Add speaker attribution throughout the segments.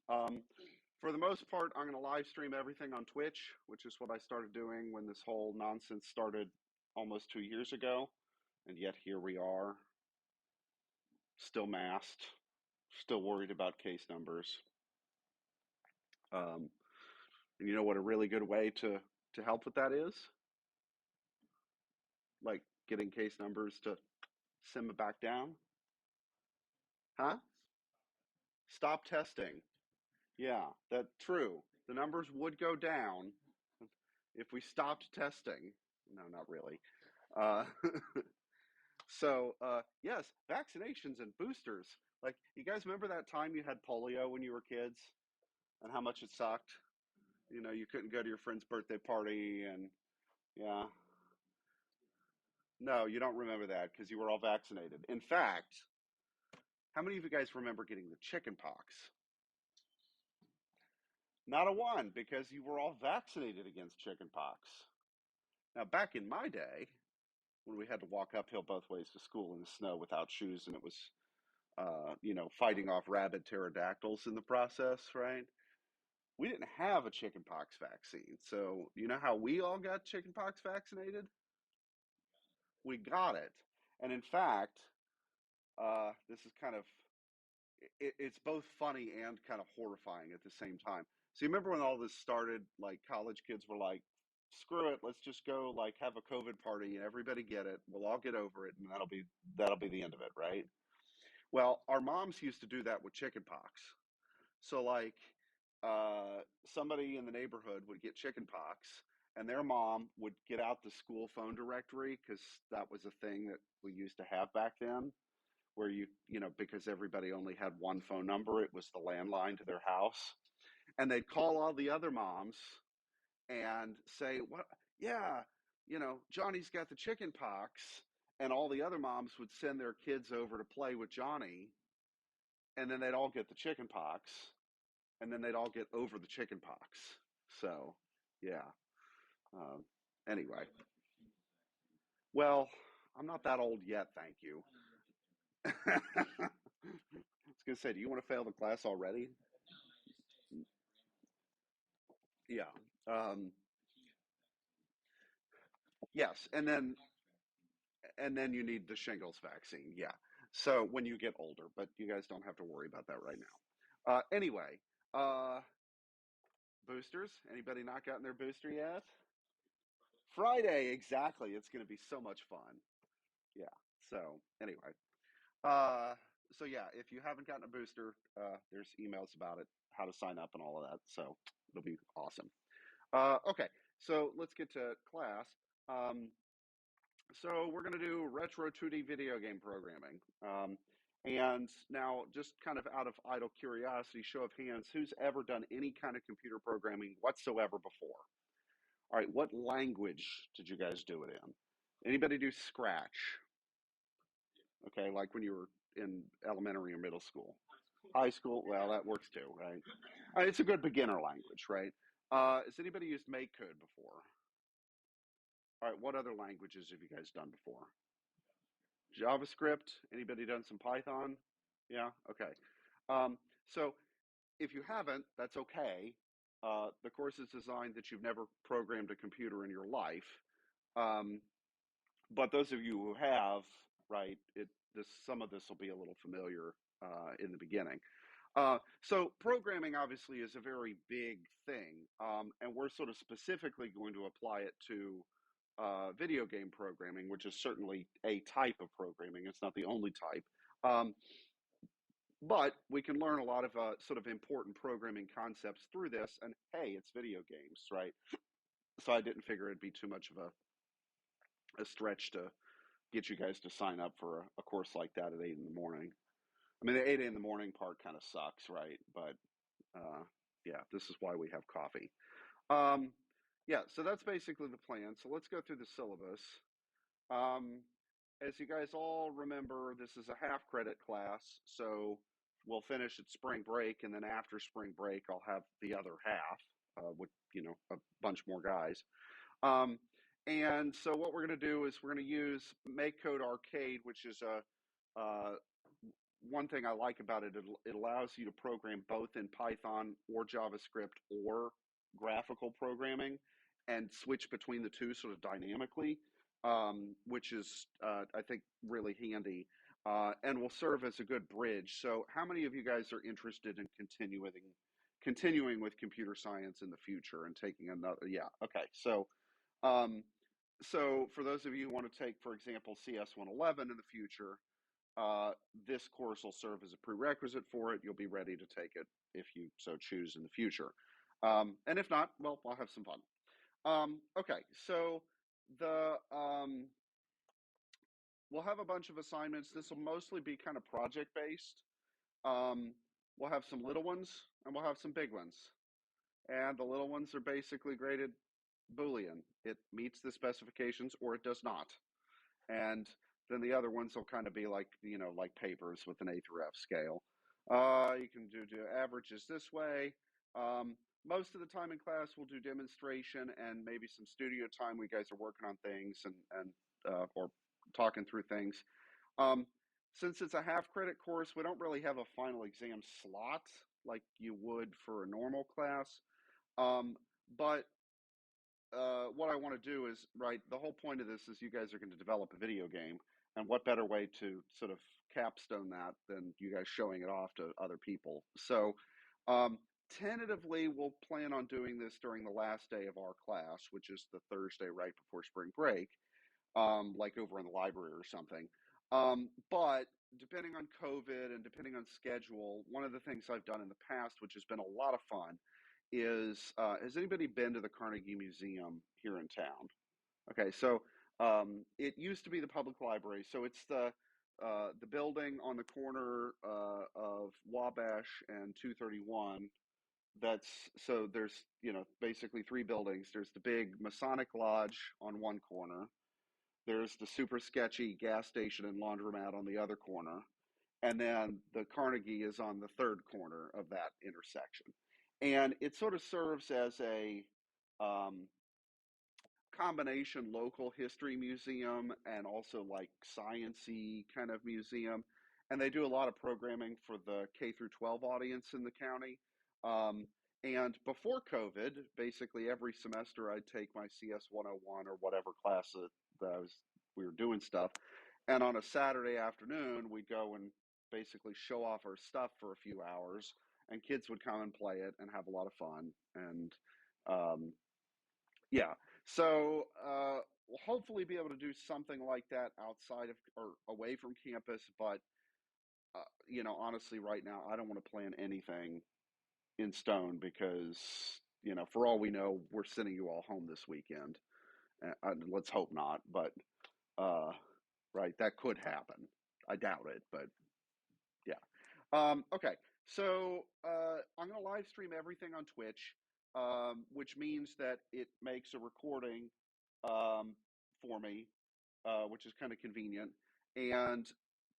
Speaker 1: Um, for the most part, I'm going to live stream everything on Twitch, which is what I started doing when this whole nonsense started almost 2 years ago. And yet here we are, still masked, still worried about case numbers. And you know what a really good way to help with that is? Like getting case numbers to simmer back down? Huh? Stop testing. Yeah, that's true. The numbers would go down if we stopped testing. No, not really. Uh, yes, vaccinations and boosters. Like, you guys remember that time you had polio when you were kids and how much it sucked? You know, you couldn't go to your friend's birthday party and yeah. No, you don't remember that because you were all vaccinated. In fact, how many of you guys remember getting the chicken pox? Not a one because you were all vaccinated against chicken pox. Now, back in my day, when we had to walk uphill both ways to school in the snow without shoes, and it was, fighting off rabid pterodactyls in the process, right? We didn't have a chickenpox vaccine. So, you know how we all got chickenpox vaccinated? We got it. And in fact, this is kind of, it's both funny and kind of horrifying at the same time. So, you remember when all this started, like college kids were like, screw it, let's just go like have a COVID party and everybody get it. We'll all get over it and that'll be the end of it, right? Well, our moms used to do that with chickenpox. So like somebody in the neighborhood would get chickenpox and their mom would get out the school phone directory because that was a thing that we used to have back then where because everybody only had one phone number, it was the landline to their house. And they'd call all the other moms and say, "What? Yeah, Johnny's got the chicken pox." And all the other moms would send their kids over to play with Johnny, and then they'd all get the chicken pox, and then they'd all get over the chicken pox. So, yeah. Um, anyway, well, I'm not that old yet, thank you. I was gonna say, do you want to fail the class already? Yeah. Um, yes, and then you need the shingles vaccine. Yeah. So when you get older, but you guys don't have to worry about that right now. Anyway, uh, boosters. Anybody not gotten their booster yet? Friday, exactly. It's going to be so much fun. Yeah. So anyway, uh, yeah, if you haven't gotten a booster, there's emails about it, how to sign up, and all of that. So it'll be awesome. Okay, so let's get to class. Um, So we're going to do retro 2D video game programming. And now, just kind of out of idle curiosity, show of hands, who's ever done any kind of computer programming whatsoever before? All right, what language did you guys do it in? Anybody do Scratch? Okay, like when you were in elementary or middle school. High school, well, that works too, right? It's a good beginner language, right? Has anybody used MakeCode before? All right, what other languages have you guys done before? JavaScript. Anybody done some Python? Yeah. Okay. So if you haven't, that's okay. The course is designed that you've never programmed a computer in your life. Um, but those of you who have, right, some of this will be a little familiar in the beginning. So programming obviously is a very big thing, and we're sort of specifically going to apply it to video game programming, which is certainly a type of programming. It's not the only type. Um, but we can learn a lot of sort of important programming concepts through this. And hey, it's video games, right? So I didn't figure it'd be too much of a stretch to get you guys to sign up for a course like that at 8 in the morning. I mean, the 8 in the morning part kind of sucks, right? But uh, yeah, this is why we have coffee. Um, yeah, so that's basically the plan. So let's go through the syllabus. Um, as you guys all remember, this is a half credit class, so we'll finish at spring break, and then after spring break, I'll have the other half with a bunch more guys. Um, and so what we're going to do is we're going to use Make Code Arcade, which is a one thing I like about it, it allows you to program both in Python or JavaScript or graphical programming and switch between the two sort of dynamically, which is, I think, really handy and will serve as a good bridge. So how many of you guys are interested in continuing with computer science in the future and taking another? Yeah, okay. Um, so for those of you who want to take, for example, CS111 in the future, this course will serve as a prerequisite for it. You'll be ready to take it if you so choose in the future. And if not, well, I'll have some fun. Okay, so we'll have a bunch of assignments. This will mostly be kind of project based. We'll have some little ones and we'll have some big ones. And the little ones are basically graded Boolean. It meets the specifications or it does not. And then the other ones will kind of be like, like papers with an A through F scale. You can do averages this way. Most of the time in class, we'll do demonstration and maybe some studio time. We guys are working on things and or talking through things. Since it's a half credit course, we don't really have a final exam slot like you would for a normal class. But what I want to do is, right, the whole point of this is you guys are going to develop a video game, and what better way to sort of capstone that than you guys showing it off to other people. So tentatively, we'll plan on doing this during the last day of our class, which is the Thursday right before spring break, like over in the library or something. But depending on COVID and depending on schedule, one of the things I've done in the past, which has been a lot of fun, is has anybody been to the Carnegie Museum here in town? Okay, so it used to be the public library, so it's the building on the corner of Wabash and 231. That's so there's basically three buildings. There's the big Masonic Lodge on one corner. There's the super sketchy gas station and laundromat on the other corner. And then the Carnegie is on the third corner of that intersection. And it sort of serves as a um, combination local history museum and also like science-y kind of museum. And they do a lot of programming for the K through 12 audience in the county. Um, and before COVID, basically every semester I'd take my CS 101 or whatever class that we were doing stuff. And on a Saturday afternoon, we'd go and basically show off our stuff for a few hours, and kids would come and play it and have a lot of fun. And um, yeah, so we'll hopefully be able to do something like that outside of or away from campus. But honestly, right now, I don't want to plan anything in stone because for all we know, we're sending you all home this weekend. Let's hope not, but uh, right, that could happen. I doubt it, but yeah. Okay, so I'm going to live stream everything on Twitch, which means that it makes a recording um, for me, which is kind of convenient. And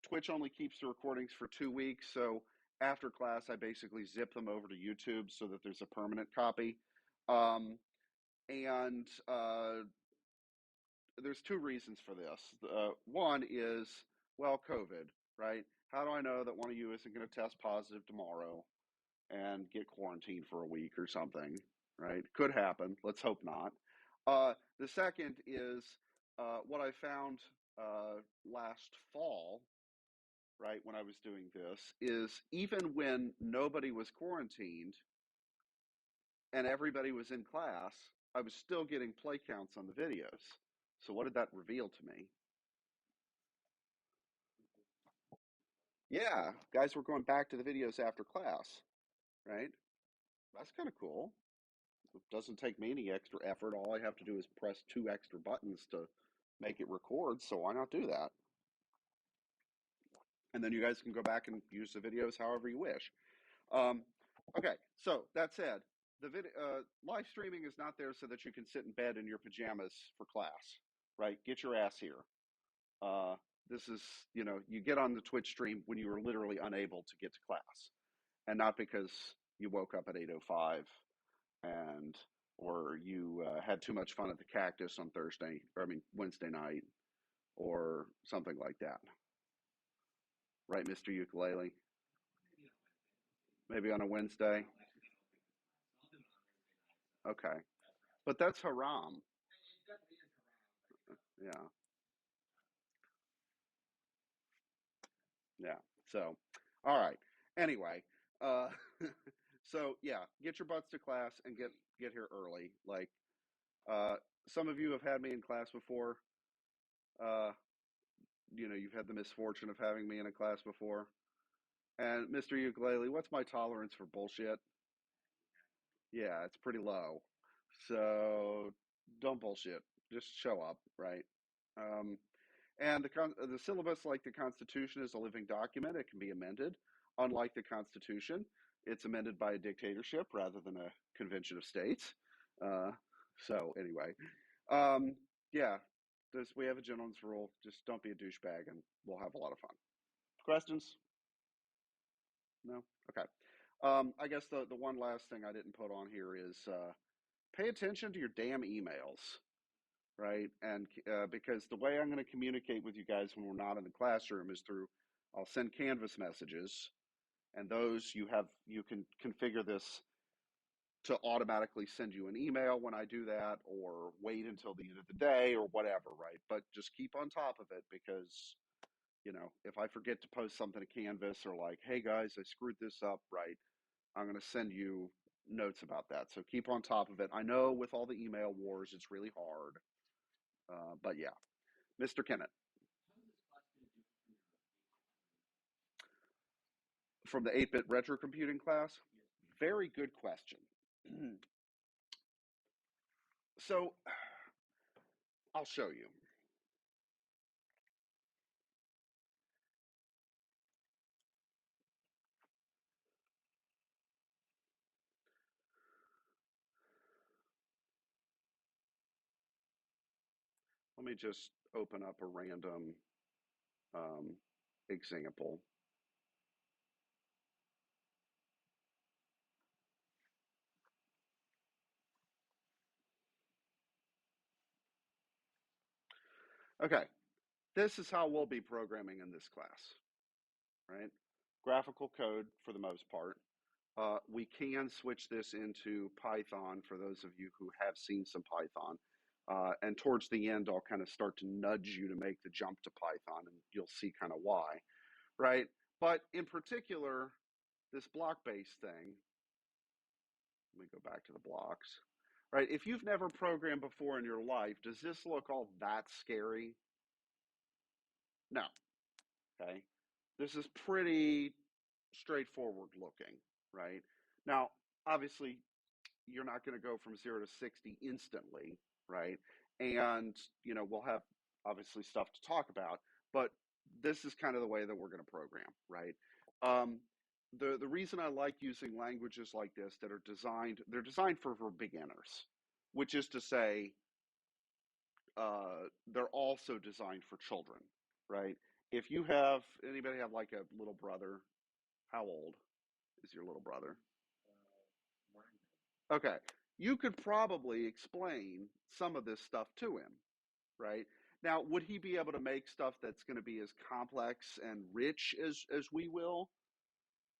Speaker 1: Twitch only keeps the recordings for 2 weeks. So after class, I basically zip them over to YouTube so that there's a permanent copy. Um, and there's two reasons for this. One is, well, COVID, right? How do I know that one of you isn't going to test positive tomorrow and get quarantined for a week or something, right? Could happen. Let's hope not. The second is what I found last fall, right, when I was doing this, is even when nobody was quarantined and everybody was in class, I was still getting play counts on the videos. So what did that reveal to me? Yeah, guys were going back to the videos after class, right? That's kind of cool. It doesn't take me any extra effort. All I have to do is press two extra buttons to make it record, so why not do that? And then you guys can go back and use the videos however you wish. Um, okay, so that said, the live streaming is not there so that you can sit in bed in your pajamas for class, right? Get your ass here. Uh, this is, you get on the Twitch stream when you are literally unable to get to class, and not because you woke up at 8:05 and or you had too much fun at the Cactus on Wednesday night, or something like that. right, Mr. Ukulele? Maybe on a Wednesday? Okay. But that's haram. Yeah. Yeah. So, all right. Anyway, uh, so yeah, get your butts to class and get here early. Like, uh, some of you have had me in class before. Uh, you've had the misfortune of having me in a class before. And Mr. Ukulele, what's my tolerance for bullshit? Yeah, it's pretty low. So don't bullshit. Just show up, right? Um, And the syllabus, like the Constitution, is a living document. It can be amended. Unlike the Constitution, it's amended by a dictatorship rather than a convention of states. Uh, so anyway, um, yeah, we have a gentleman's rule. Just don't be a douchebag, and we'll have a lot of fun. Questions? No. Okay. I guess the one last thing I didn't put on here is pay attention to your damn emails, right? And because the way I'm going to communicate with you guys when we're not in the classroom is through, I'll send Canvas messages, and those you can configure this to automatically send you an email when I do that, or wait until the end of the day, or whatever, right? But just keep on top of it because if I forget to post something to Canvas or like, hey guys, I screwed this up, right? I'm going to send you notes about that. So keep on top of it. I know with all the email wars, it's really hard, but yeah. Mr. Kennett, from the 8-bit retro computing class? Very good question. So I'll show you. Let me just open up a random um, example. Okay, this is how we'll be programming in this class, right? Graphical code for the most part. We can switch this into Python for those of you who have seen some Python. And towards the end, I'll kind of start to nudge you to make the jump to Python, and you'll see kind of why, right? But in particular, this block-based thing, let me go back to the blocks, right? If you've never programmed before in your life, does this look all that scary? No, okay? This is pretty straightforward looking, right? Now, obviously, you're not going to go from 0 to 60 instantly, right? And, we'll have obviously stuff to talk about, but this is kind of the way that we're going to program, right? Um, the reason I like using languages like this that are they're designed for beginners, which is to say, they're also designed for children, right? If anybody have like a little brother, how old is your little brother? Okay. You could probably explain some of this stuff to him, right? Now, would he be able to make stuff that's going to be as complex and rich as we will?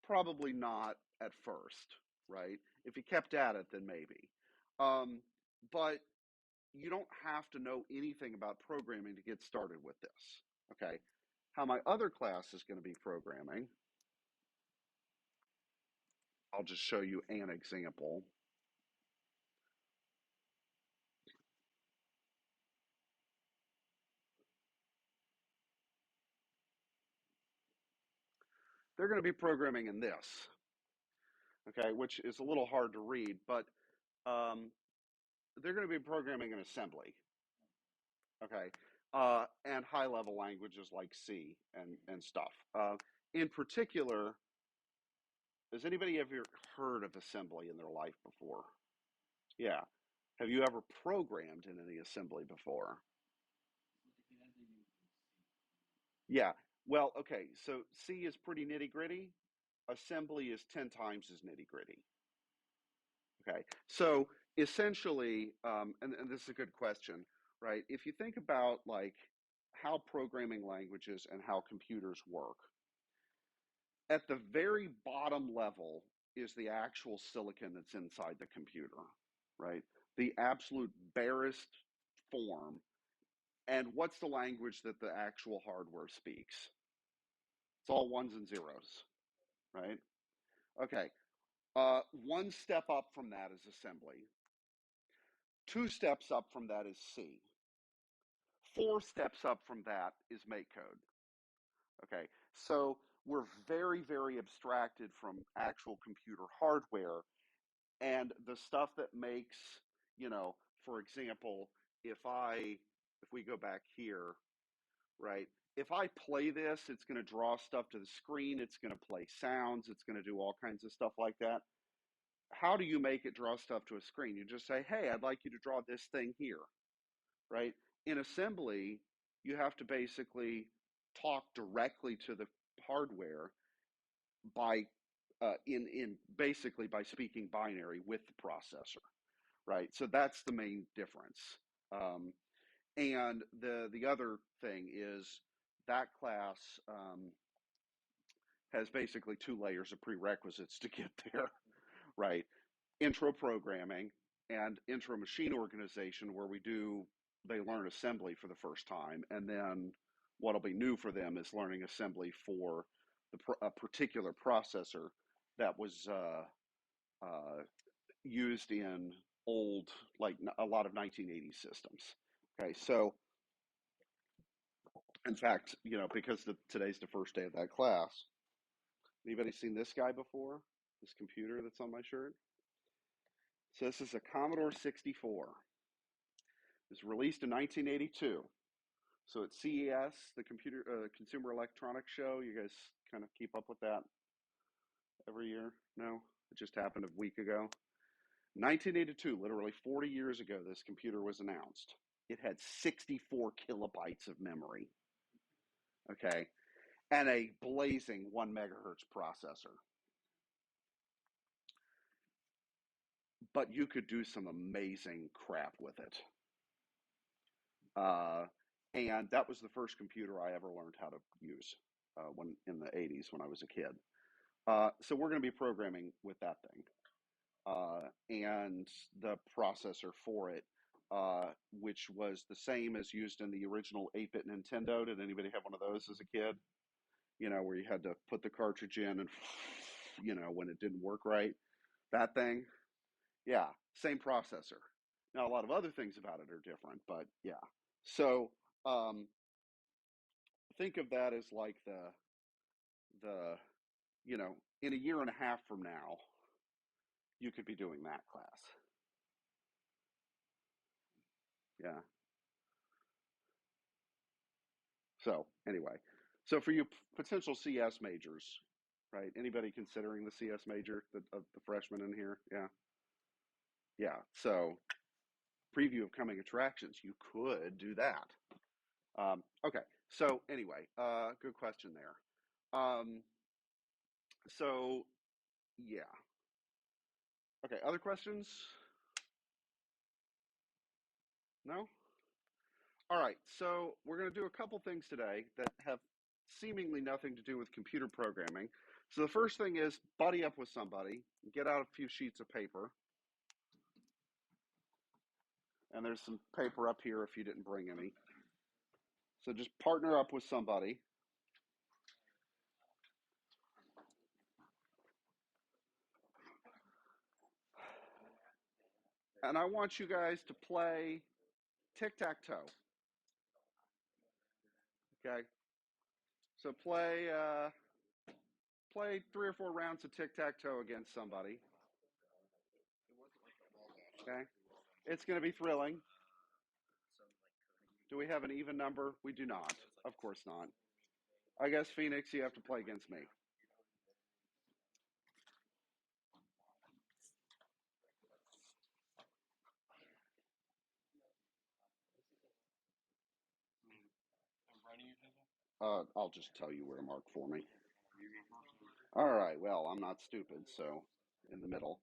Speaker 1: Probably not at first, right? If he kept at it, then maybe. Um, but you don't have to know anything about programming to get started with this, okay? How my other class is going to be programming, I'll just show you an example. They're going to be programming in this, okay, which is a little hard to read, but um, they're going to be programming in assembly, okay, and high level languages like C and stuff. In particular, has anybody ever heard of assembly in their life before? Yeah. Have you ever programmed in any assembly before? Yeah. Well, okay. So C is pretty nitty gritty. Assembly is 10 times as nitty gritty. Okay. So essentially, and this is a good question, right? If you think about like how programming languages and how computers work, At the very bottom level is the actual silicon that's inside the computer, right? The absolute barest form. And what's the language that the actual hardware speaks? It's all ones and zeros, right? Okay. One step up from that is assembly. 2 steps up from that is C. 4 steps up from that is make code. Okay. So we're very, very abstracted from actual computer hardware, and the stuff that makes, for example, if we go back here, right? If I play this, it's going to draw stuff to the screen. It's going to play sounds. It's going to do all kinds of stuff like that. How do you make it draw stuff to a screen? You just say, hey, I'd like you to draw this thing here, right? In assembly, you have to basically talk directly to the hardware by basically by speaking binary with the processor, right? So that's the main difference. And the other thing is that class has basically 2 layers of prerequisites to get there, right? Intro programming and intro machine organization, where they learn assembly for the first time, and then what'll be new for them is learning assembly for a particular processor that was used in old, like a lot of 1980s systems. Okay, so in fact, because today's the first day of that class, anybody seen this guy before? This computer that's on my shirt? So this is a Commodore 64. It was released in 1982. So at CES, the Consumer Electronics Show, you guys kind of keep up with that every year? No? It just happened a week ago. 1982, literally 40 years ago, this computer was announced. It had 64 kilobytes of memory, okay, and a blazing 1 megahertz processor. But you could do some amazing crap with it. And that was the first computer I ever learned how to use when in the 80s when I was a kid. So we're going to be programming with that thing. And the processor for it, which was the same as used in the original 8-bit Nintendo. Did anybody have one of those as a kid? Where you had to put the cartridge in and, when it didn't work right, that thing. Yeah, same processor. Now, a lot of other things about it are different, but yeah. So think of that as like in a year and a half from now, you could be doing that class. Yeah. So anyway, so for you potential CS majors, right? Anybody considering the CS major, the freshmen in here? Yeah. Yeah. So preview of coming attractions, you could do that. Okay. So anyway, good question there. So yeah. Okay. Other questions? No? All right, so we're going to do a couple things today that have seemingly nothing to do with computer programming. So the first thing is buddy up with somebody, get out a few sheets of paper. And there's some paper up here if you didn't bring any. So just partner up with somebody. And I want you guys to play Tic-Tac-Toe. Okay? So play 3 or 4 rounds of Tic-Tac-Toe against somebody. Okay? It's going to be thrilling. Do we have an even number? We do not. Of course not. I guess, Phoenix, you have to play against me. I'll just tell you where to mark for me. All right, well, I'm not stupid, so in the middle.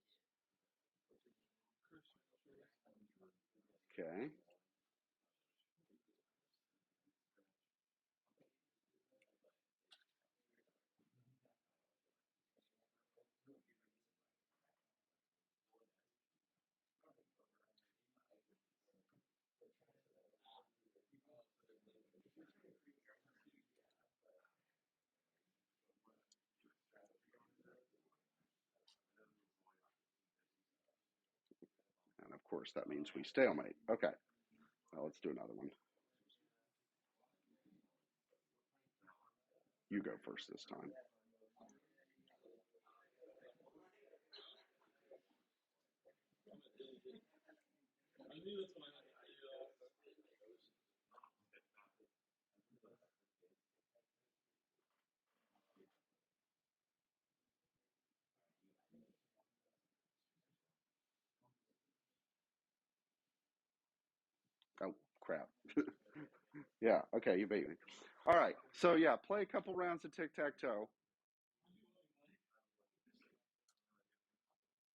Speaker 1: Okay. course, that means we stalemate. Okay, now let's do another one. You go first this time. Oh, crap. Yeah, okay, you beat me. All right, so yeah, play a couple rounds of tic-tac-toe.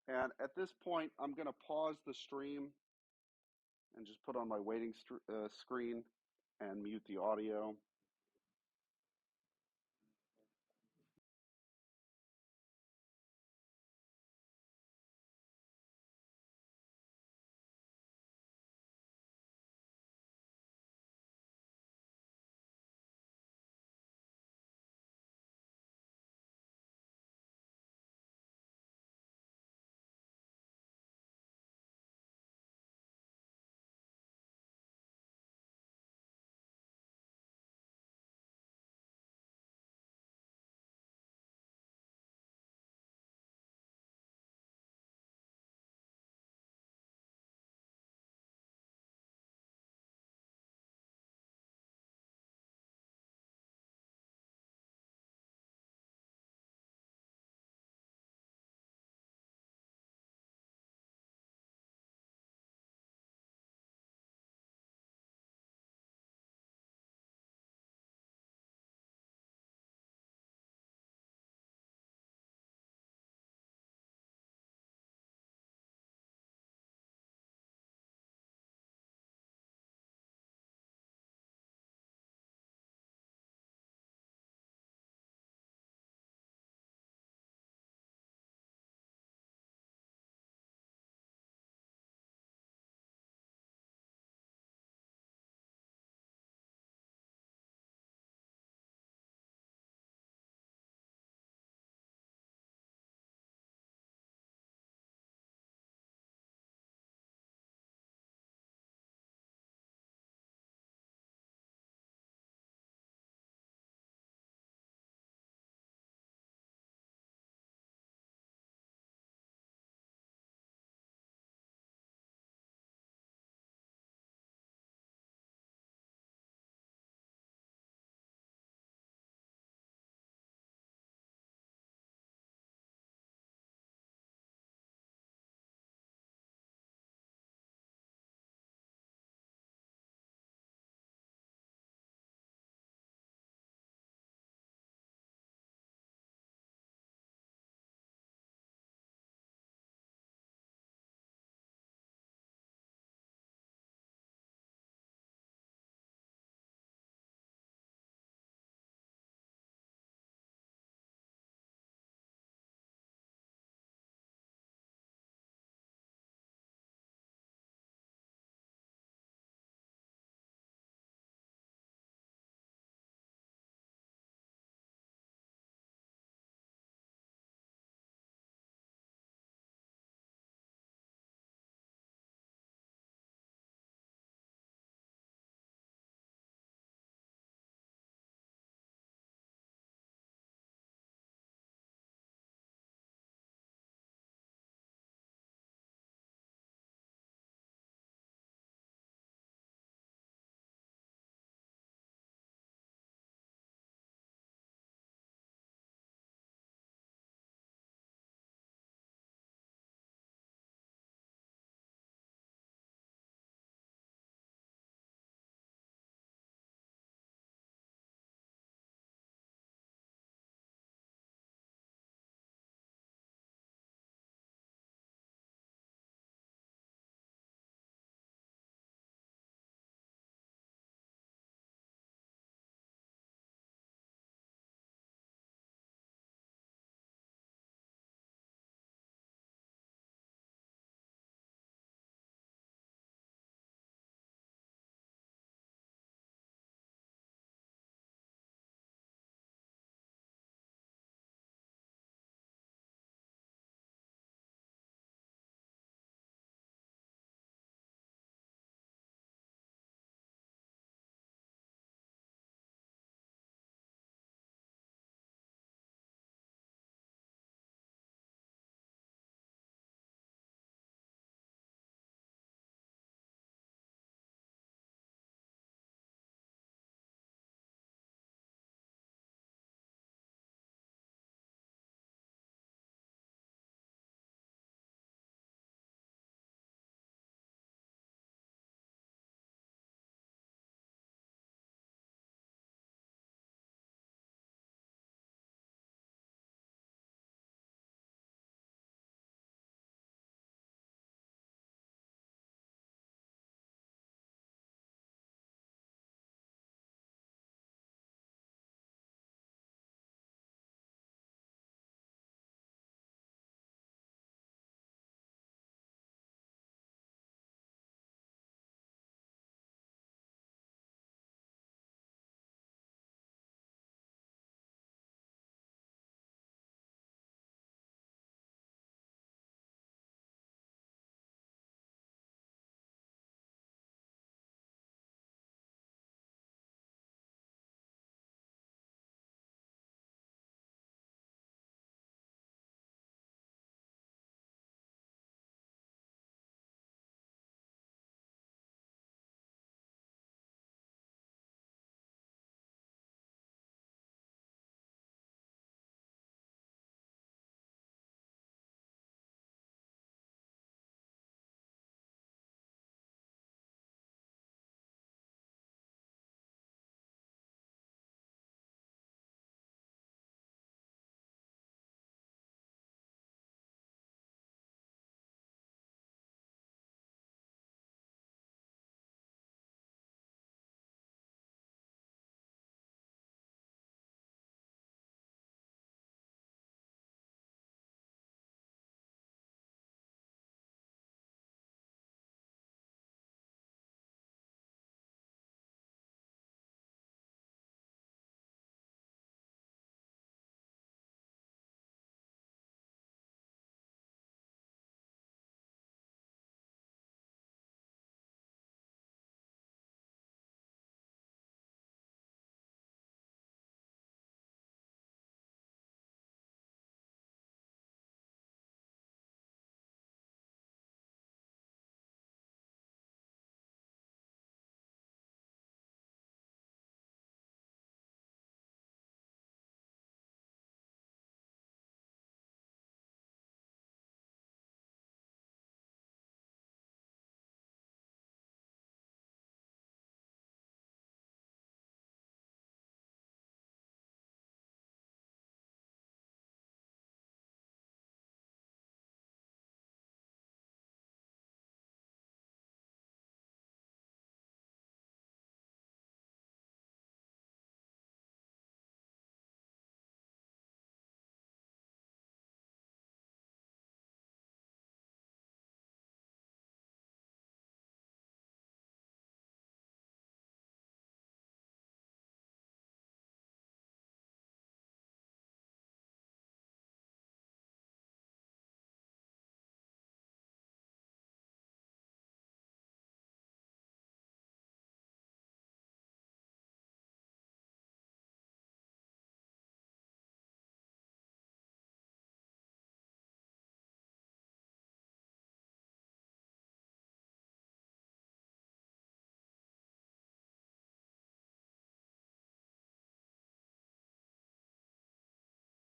Speaker 1: And at this point, I'm going to pause the stream and just put on my waiting screen and mute the audio.